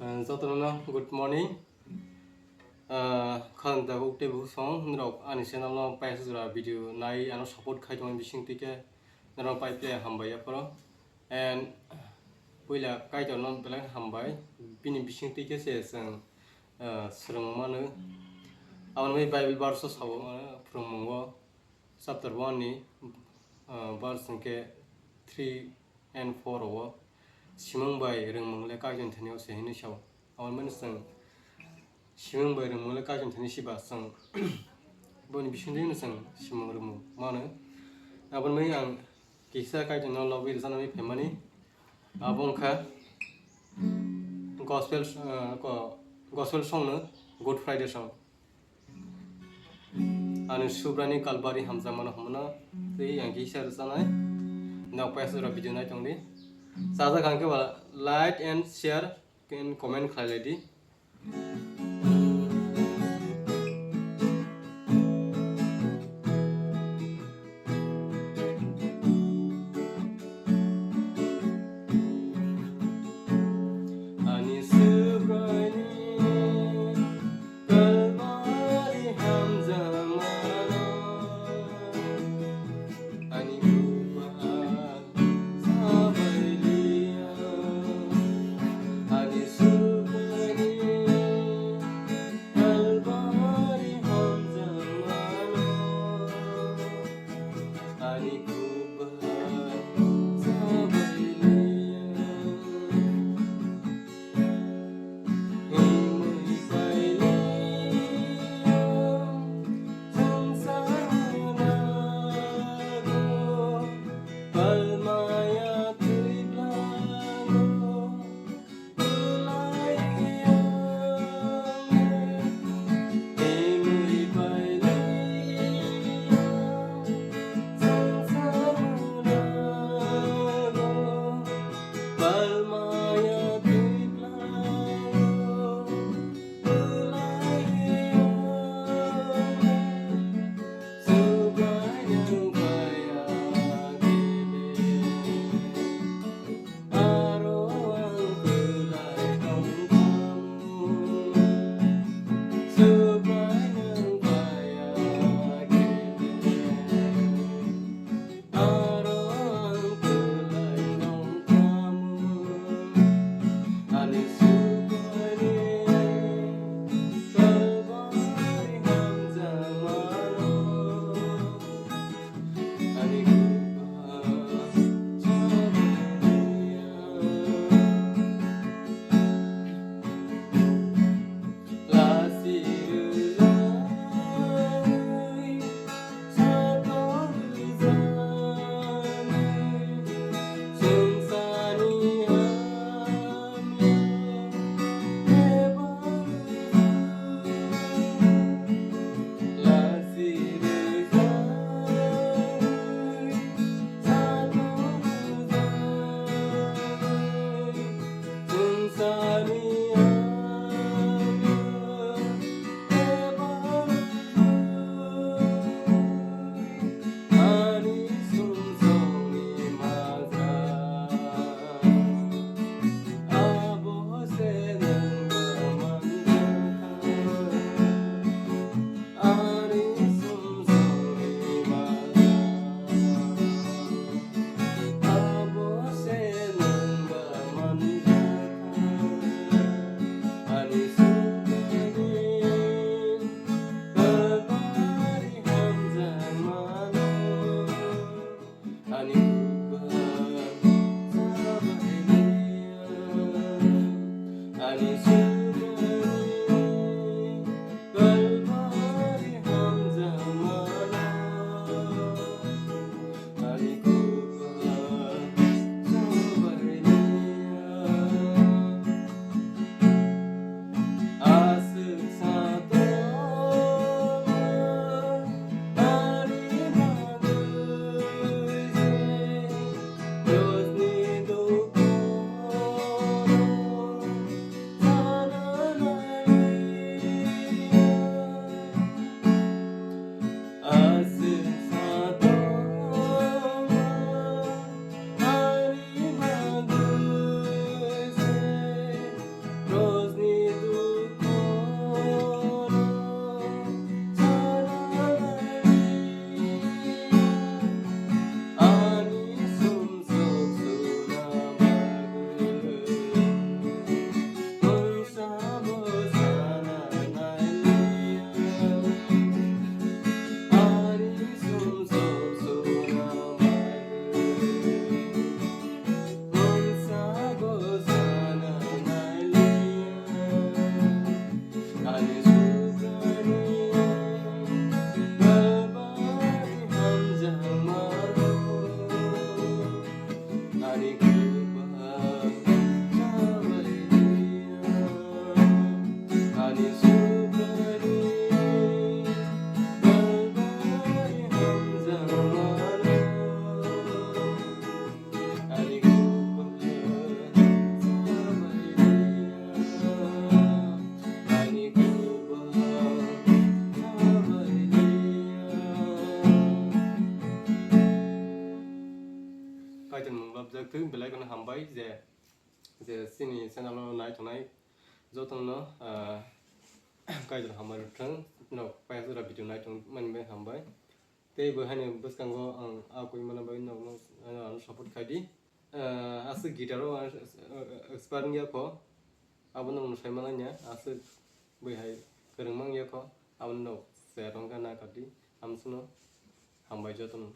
Jotono good morning. Khan da ukte bu song nrok ani channel no pai sura video nai ano support khai tong bising tike nrok pai play hambai apro and puila kai ton non play hambai bini bising tike se sang srung manu awan mai bible verse sawo from mongo chapter 1 ni verse ke 3 and 4 o simang bai reng mong le kai jon thenyo se hin shaw awan man sang simang bai reng mong le kai jon theni siba sang boni bising ding sang simang remu mano awan mai ang kisa kai jon lo bi sana mi family abong kha gospel song no good friday song anu SUBRAINI KALBARI HAMJAKMANO हमना ते yang kisa sana now pass the video night only saja kanke wala like and share and comment khalai di ani SUBRAINI kalbari hamjamano ani kaitan munglap jak tu belai kono hambai je sini channel no nai tonai jotong no kaitan hamar thang no pai sura video nai tong man be hambai tei bo hani buskango ang akoi mana bai no support khaidi asu gitaro expert ngia ko abon no sai mananya asu bai hai kerengmang ya ko abon no se rongga na kati amsuno hambai jotong